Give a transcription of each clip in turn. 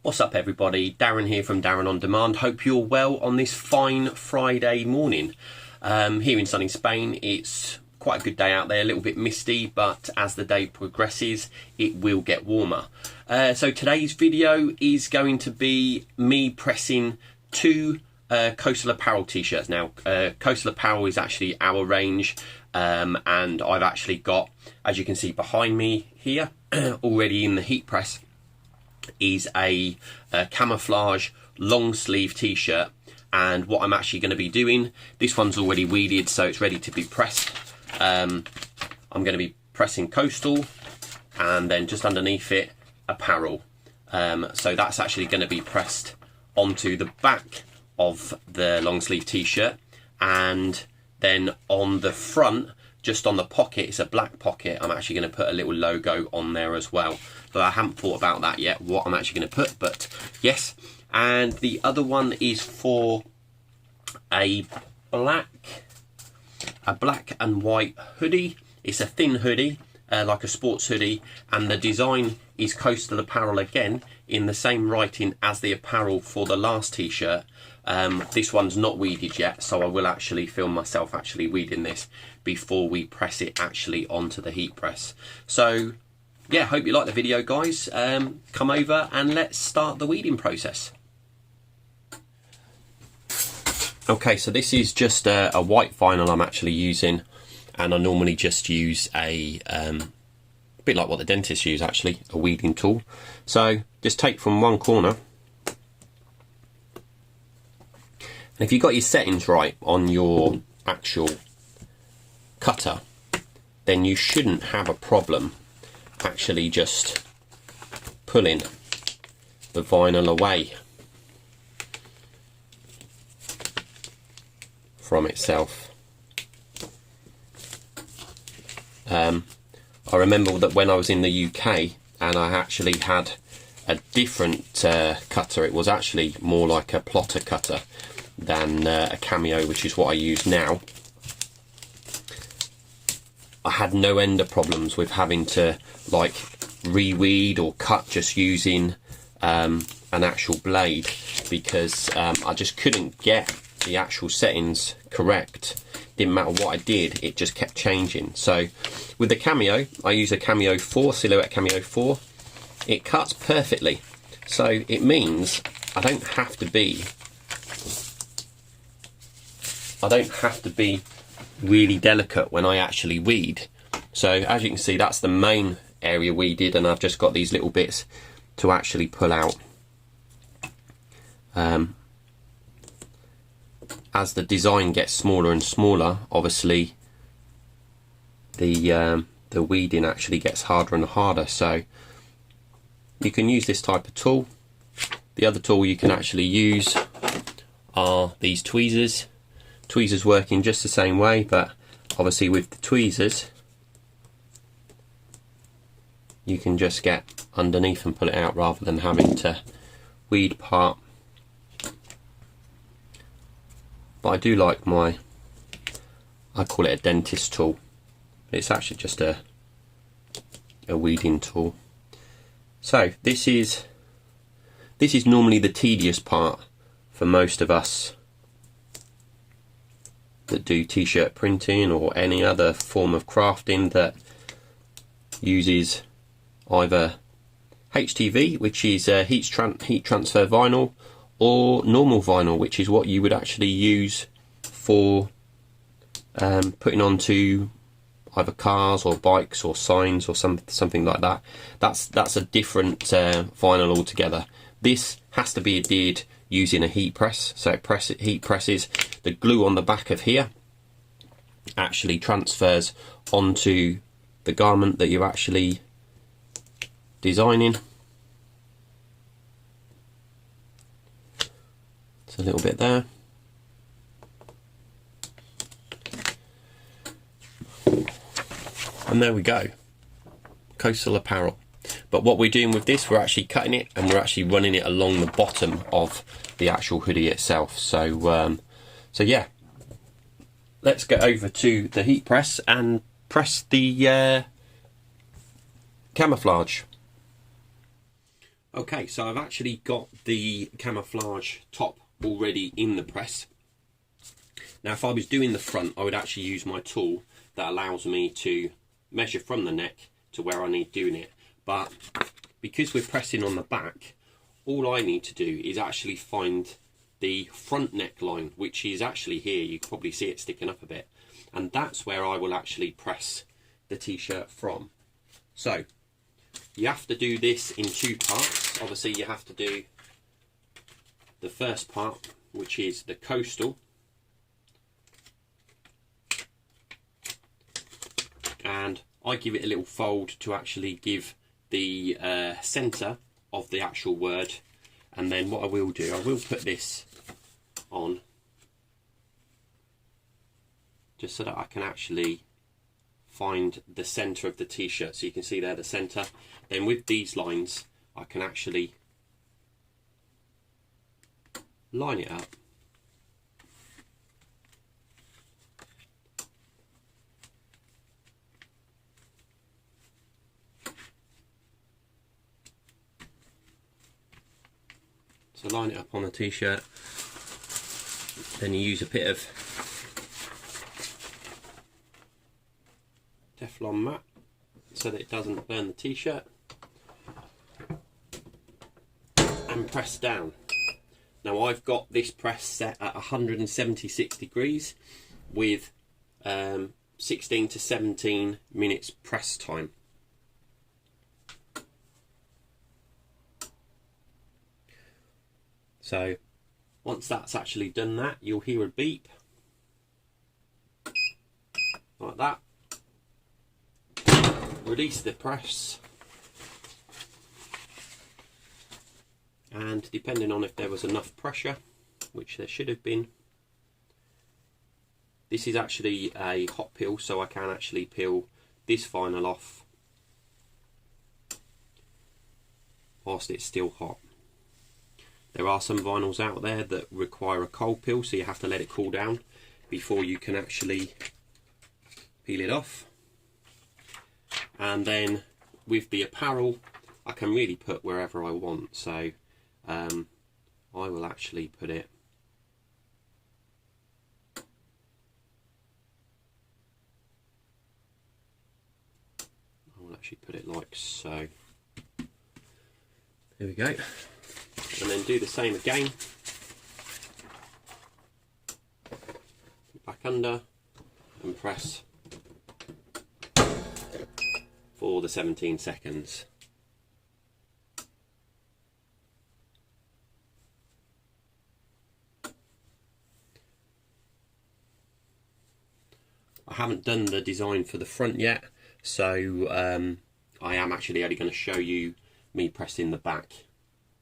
What's up everybody, Darren here from Darren On Demand. Hope you're well on this fine Friday morning. Here in sunny Spain, it's quite a good day out there, a little bit misty, but as the day progresses, it will get warmer. So today's video is going to be me pressing two Coastal Apparel t-shirts. Now, Coastal Apparel is actually our range, and I've actually got, as you can see behind me here, already in the heat press, is a Camouflage long sleeve t-shirt. And what I'm actually going to be doing, this one's already weeded, so it's ready to be pressed. I'm going to be pressing Coastal, and then just underneath it, Apparel. So that's actually going to be pressed onto the back of the long sleeve t-shirt, and then on the front, just on the pocket, it's a black pocket, I'm actually going to put a little logo on there as well. But I haven't thought about that yet, what I'm actually going to put, but yes. And the other one is for a black and white hoodie. It's a thin hoodie, like a sports hoodie, and the design is Coastal Apparel again, in the same writing as the apparel for the last t-shirt. This one's not weeded yet, so I will actually film myself actually weeding this before we press it actually onto the heat press. So yeah, hope you like the video, guys. Come over and let's start the weeding process. Okay, so this is just a white vinyl I'm actually using, and I normally just use a bit like what the dentists use actually, a weeding tool. So just take from one corner, and if you've got your settings right on your actual cutter, then you shouldn't have a problem actually just pulling the vinyl away from itself. I remember that when I was in the UK and I actually had a different cutter, it was actually more like a plotter cutter than a Cameo, which is what I use now. I had no end of problems with having to like reweed or cut just using an actual blade, because I just couldn't get the actual settings correct. Didn't matter what I did, it just kept changing. So with the Cameo, I use a Cameo 4, Silhouette Cameo 4. It cuts perfectly, so it means I don't have to be really delicate when I actually weed. So as you can see, that's the main area weeded, and I've just got these little bits to actually pull out. As the design gets smaller and smaller, obviously the weeding actually gets harder and harder. So you can use this type of tool. The other tool you can actually use are these tweezers. Tweezers work in just the same way, but obviously with the tweezers you can just get underneath and pull it out rather than having to weed part. But I do like I call it a dentist tool, but it's actually just a weeding tool. So this is normally the tedious part for most of us that do t-shirt printing or any other form of crafting that uses either HTV, which is heat transfer vinyl, or normal vinyl, which is what you would actually use for putting onto either cars or bikes or signs or something like that. That's a different vinyl altogether. This has to be adhered using a heat press, so heat presses. The glue on the back of here actually transfers onto the garment that you're actually designing. It's a little bit there. And there we go, Coastal Apparel. But what we're doing with this, we're actually cutting it and we're actually running it along the bottom of the actual hoodie itself. So so yeah, let's get over to the heat press and press the Camouflage. Okay, so I've actually got the camouflage top already in the press. Now if I was doing the front, I would actually use my tool that allows me to measure from the neck to where I need doing it. But because we're pressing on the back, all I need to do is actually find the front neckline, which is actually here. You can probably see it sticking up a bit. And that's where I will actually press the t-shirt from. So you have to do this in two parts. Obviously you have to do the first part, which is the coastal. And I give it a little fold to actually give the centre of the actual word. And then what I will do, I will put this on just so that I can actually find the centre of the t-shirt. So you can see there the centre. Then with these lines I can actually line it up. So line it up on the t-shirt, then you use a bit of Teflon mat so that it doesn't burn the t-shirt, and press down. Now I've got this press set at 176 degrees with 16 to 17 minutes press time. So once that's actually done that, you'll hear a beep like that. Release the press, and depending on if there was enough pressure, which there should have been, this is actually a hot peel, so I can actually peel this vinyl off whilst it's still hot. There are some vinyls out there that require a cold peel, so you have to let it cool down before you can actually peel it off. And then with the apparel, I can really put wherever I want, so I will actually put it like so. There we go. And then do the same again. Back under and press for the 17 seconds. I haven't done the design for the front yet, so I am actually only going to show you me pressing the back,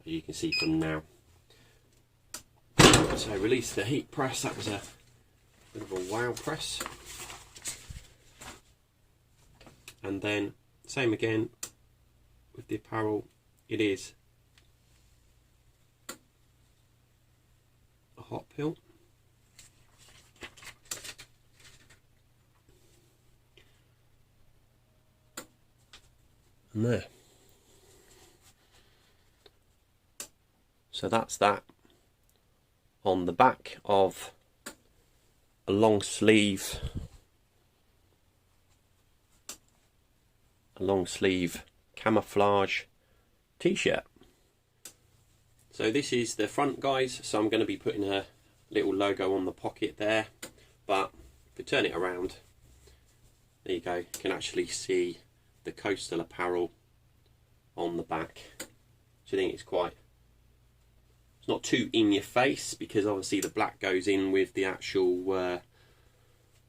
as you can see from now. So release the heat press. That was a bit of a wow press. And then same again with the apparel. It is a hot peel. And there. So that's that on the back of a long sleeve camouflage t-shirt. So this is the front, guys, so I'm going to be putting a little logo on the pocket there, but if you turn it around, there you go, you can actually see the coastal apparel on the back. So I think it's not too in your face, because obviously the black goes in with the actual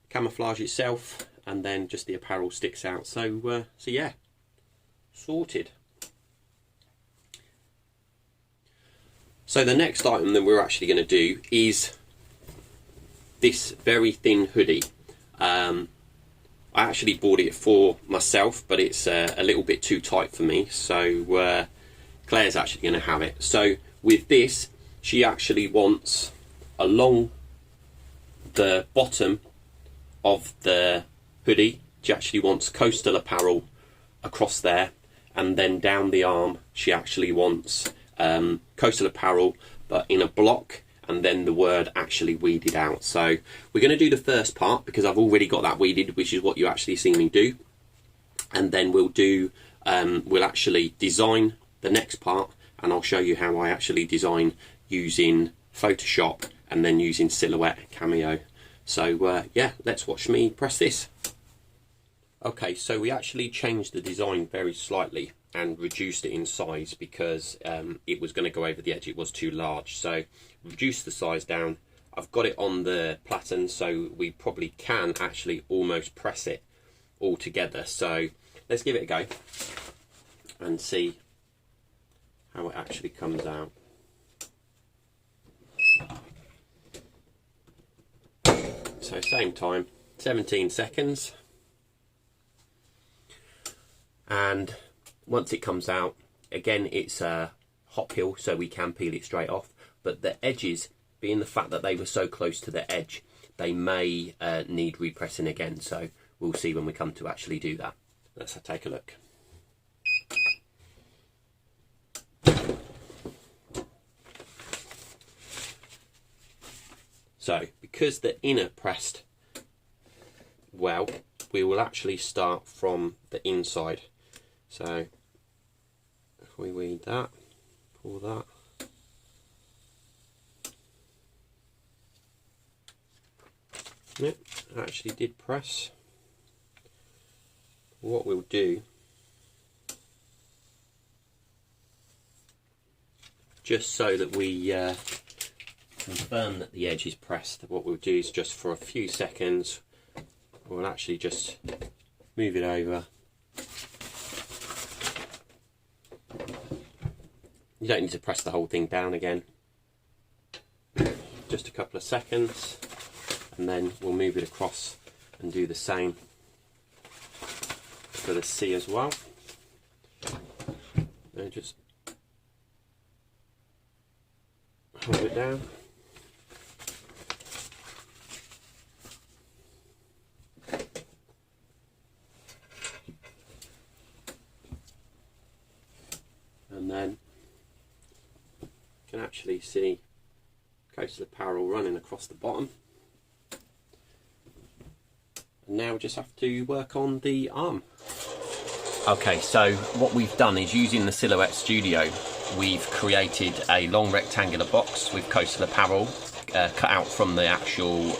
camouflage itself, and then just the apparel sticks out. So yeah, sorted. So the next item that we're actually going to do is this very thin hoodie. I actually bought it for myself, but it's a little bit too tight for me, so Claire's actually going to have it. So with this, she actually wants along the bottom of the hoodie, she actually wants coastal apparel across there, and then down the arm she actually wants Coastal Apparel, but in a block, and then the word actually weeded out. So we're going to do the first part because I've already got that weeded, which is what you actually see me do, and then we'll do we'll actually design the next part, and I'll show you how I actually design using Photoshop and then using Silhouette Cameo. So yeah, let's watch me press this. Okay, so we actually changed the design very slightly and reduced it in size because it was going to go over the edge. It was too large, so reduced the size down. I've got it on the platen, so we probably can actually almost press it all together. So let's give it a go and see how it actually comes out. So same time, 17 seconds. And once it comes out, again, it's a hot peel, so we can peel it straight off. But the edges, being the fact that they were so close to the edge, they may need repressing again. So we'll see when we come to actually do that. Let's take a look. So because the inner pressed well, we will actually start from the inside. So if we weed that, pull that, yep, it actually did press. What we'll do, just so that we confirm that the edge is pressed, what we'll do is just for a few seconds we'll actually just move it over. You don't need to press the whole thing down again, just a couple of seconds, and then we'll move it across and do the same for the C as well. And just hold it down. And then you can actually see Coastal Apparel running across the bottom. And now we just have to work on the arm. Okay, so what we've done is, using the Silhouette Studio, we've created a long rectangular box with Coastal Apparel cut out from the actual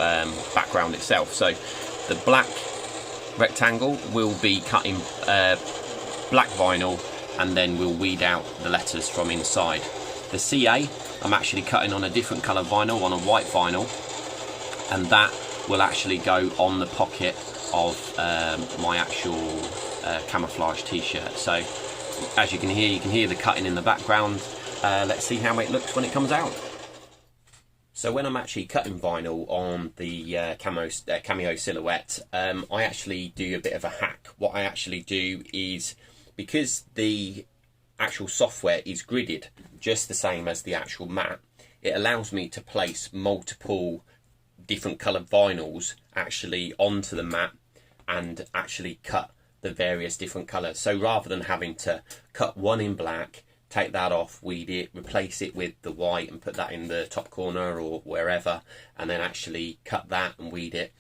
background itself. So the black rectangle will be cut in black vinyl, and then we'll weed out the letters from inside. The CA, I'm actually cutting on a different colour vinyl, on a white vinyl, and that will actually go on the pocket of my actual camouflage t-shirt. So as you can hear the cutting in the background. Let's see how it looks when it comes out. So when I'm actually cutting vinyl on the Cameo Silhouette, I actually do a bit of a hack. What I actually do is, because the actual software is gridded just the same as the actual mat, it allows me to place multiple different coloured vinyls actually onto the mat and actually cut the various different colours. So rather than having to cut one in black, take that off, weed it, replace it with the white and put that in the top corner or wherever, and then actually cut that and weed it.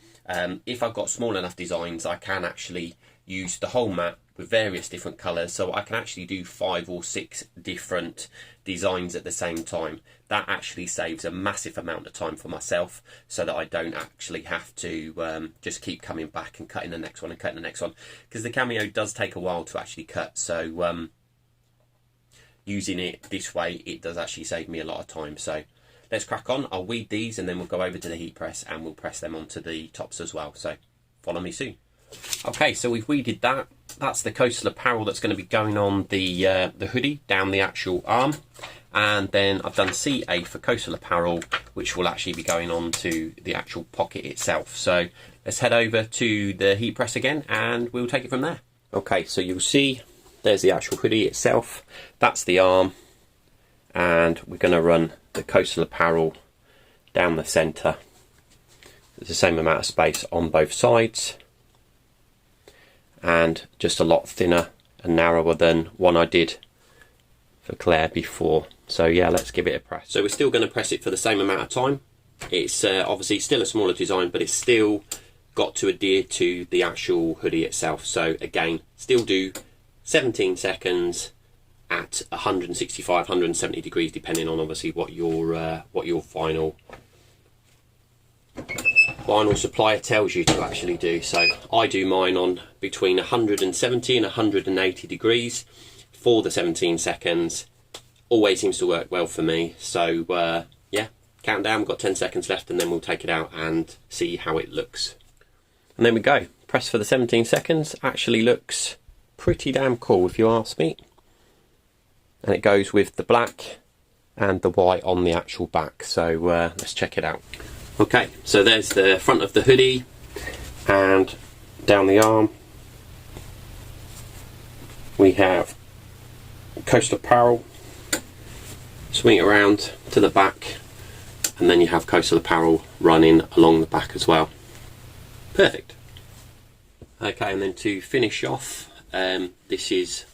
If I've got small enough designs, I can actually use the whole mat with various different colours, so I can actually do 5 or 6 different designs at the same time. That actually saves a massive amount of time for myself, so that I don't actually have to just keep coming back and cutting the next one and cutting the next one, because the Cameo does take a while to actually cut. So using it this way, it does actually save me a lot of time. So let's crack on. I'll weed these and then we'll go over to the heat press and we'll press them onto the tops as well. So follow me soon. Okay, so we've weeded that. That's the Coastal Apparel that's going to be going on the hoodie down the actual arm. And then I've done CA for Coastal Apparel, which will actually be going on to the actual pocket itself. So let's head over to the heat press again and we'll take it from there. Okay, so you'll see there's the actual hoodie itself. That's the arm. And we're going to run the Coastal Apparel down the centre. There's the same amount of space on both sides, and just a lot thinner and narrower than one I did for Claire before. So yeah, let's give it a press. So we're still going to press it for the same amount of time. It's obviously still a smaller design, but it's still got to adhere to the actual hoodie itself. So again, still do 17 seconds at 165, 170 degrees, depending on obviously what your final supplier tells you to actually do. So I do mine on between 170 and 180 degrees for the 17 seconds. Always seems to work well for me. So yeah, count down, we've got 10 seconds left, and then we'll take it out and see how it looks. And there we go, press for the 17 seconds. Actually looks pretty damn cool if you ask me. And it goes with the black and the white on the actual back. So let's check it out. Okay, so there's the front of the hoodie, and down the arm we have Coastal Apparel. Swing it around to the back, and then you have Coastal Apparel running along the back as well. Perfect. Okay, and then to finish off, this is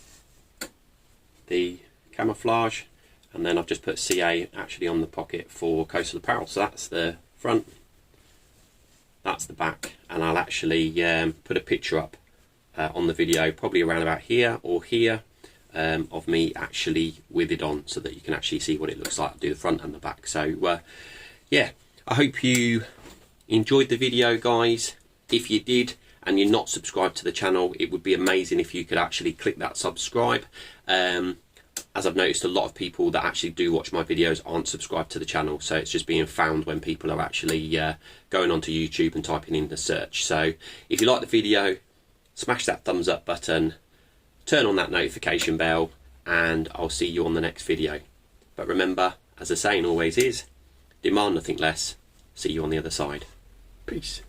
the Camouflage, and then I've just put CA actually on the pocket for Coastal Apparel. So that's the front, that's the back, and I'll actually put a picture up on the video, probably around about here or here, of me actually with it on, so that you can actually see what it looks like. I'll do the front and the back. So yeah, I hope you enjoyed the video, guys. If you did and you're not subscribed to the channel, it would be amazing if you could actually click that subscribe. As I've noticed, a lot of people that actually do watch my videos aren't subscribed to the channel, so it's just being found when people are actually going onto YouTube and typing in the search. So if you like the video, smash that thumbs up button, turn on that notification bell, and I'll see you on the next video. But remember, as the saying always is, demand nothing less. See you on the other side. Peace.